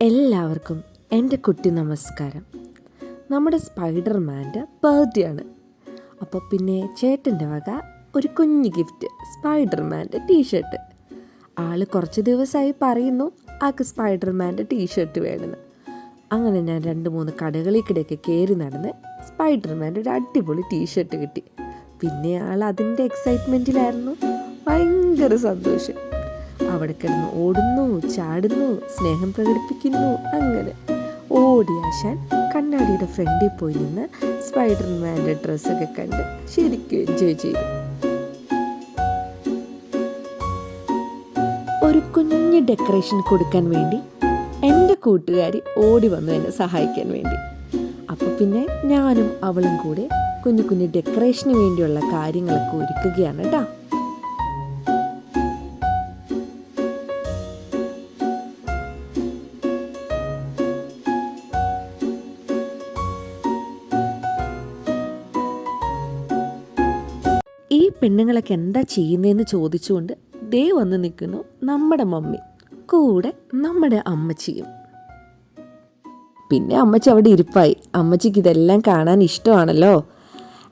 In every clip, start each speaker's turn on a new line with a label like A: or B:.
A: എല്ലാവർക്കും എൻ്റെ കുട്ടി നമസ്കാരം. നമ്മുടെ സ്പൈഡർമാൻ്റെ ബർത്ത്ഡേ ആണ്. അപ്പോൾ പിന്നെ ചേട്ടൻ്റെ വക ഒരു കുഞ്ഞു ഗിഫ്റ്റ്, സ്പൈഡർമാൻ്റെ ടീഷർട്ട്. ആൾ കുറച്ച് ദിവസമായി പറയുന്നു ആൾക്ക് സ്പൈഡർമാൻ്റെ ടീഷർട്ട് വേണമെന്ന്. അങ്ങനെ ഞാൻ 2-3 കടകളിലേക്കിടയൊക്കെ കയറി നടന്ന് സ്പൈഡർമാൻ്റെ ഒരു അടിപൊളി ടീഷർട്ട് കിട്ടി. പിന്നെ ആൾ അതിൻ്റെ എക്സൈറ്റ്മെൻറ്റിലായിരുന്നു. ഭയങ്കര സന്തോഷം. അവിടെ കിടന്ന് ഓടുന്നു, ചാടുന്നു, സ്നേഹം പ്രകടിപ്പിക്കുന്നു. അങ്ങനെ ഓടിയാശാൻ കണ്ണാടിയുടെ ഫ്രണ്ടിൽ പോയി നിന്ന് സ്പൈഡർമാൻ്റെ ഡ്രസ്സൊക്കെ കണ്ട് ശരിക്കും എൻജോയ് ചെയ്തു. ഒരു കുഞ്ഞ് ഡെക്കറേഷൻ കൊടുക്കാൻ വേണ്ടി എൻ്റെ കൂട്ടുകാരി ഓടി വന്നു എന്നെ സഹായിക്കാൻ വേണ്ടി. അപ്പോൾ പിന്നെ ഞാനും അവളും കൂടെ കുഞ്ഞു കുഞ്ഞു ഡെക്കറേഷന് വേണ്ടിയുള്ള കാര്യങ്ങളൊക്കെ ഒരുക്കുകയാണ് കേട്ടോ. ഈ പെണ്ണുങ്ങളൊക്കെ എന്താ ചെയ്യുന്നതെന്ന് ചോദിച്ചുകൊണ്ട് ദേ വന്ന് നിൽക്കുന്നു നമ്മുടെ മമ്മി, കൂടെ നമ്മുടെ അമ്മച്ചിയും. പിന്നെ അമ്മച്ചി അവിടെ ഇരിപ്പായി. അമ്മച്ചിക്ക് ഇതെല്ലാം കാണാൻ ഇഷ്ടമാണല്ലോ.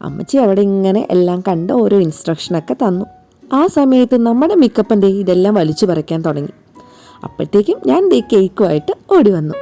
A: അമ്മച്ചി അവിടെ ഇങ്ങനെ എല്ലാം കണ്ട് ഓരോ ഇൻസ്ട്രക്ഷനൊക്കെ തന്നു. ആ സമയത്ത് നമ്മുടെ മിക്കപ്പൻ ദേ ഇതെല്ലാം വലിച്ചു പറിക്കാൻ തുടങ്ങി. അപ്പോഴത്തേക്കും ഞാൻ ദേ കേക്കുമായിട്ട് ഓടി വന്നു.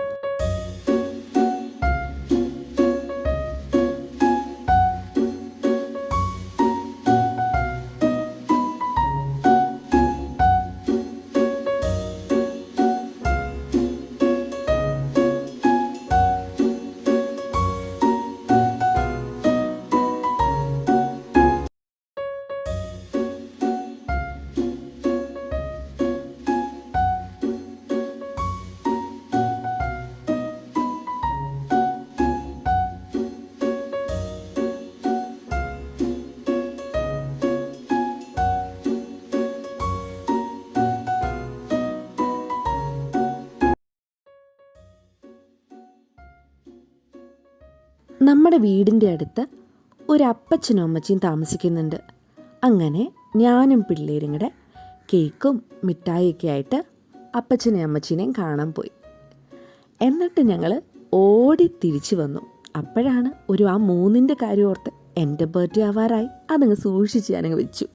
A: നമ്മുടെ വീടിൻ്റെ അടുത്ത് ഒരു അപ്പച്ചനും അമ്മച്ചിയും താമസിക്കുന്നുണ്ട്. അങ്ങനെ ഞാനും പിള്ളേരും കൂടെ കേക്കും മിഠായിയൊക്കെ ആയിട്ട് അപ്പച്ചനെയും അമ്മച്ചീനെയും കാണാൻ പോയി. എന്നിട്ട് ഞങ്ങൾ ഓടി തിരിച്ചു വന്നു. അപ്പോഴാണ് ആ 3ൻ്റെ കാര്യം ഓർത്ത് എൻ്റെ ബർത്ത്ഡേ ആവാറായി. അതങ്ങ് സൂക്ഷിച്ച് ഞാനങ്ങ് വെച്ചു.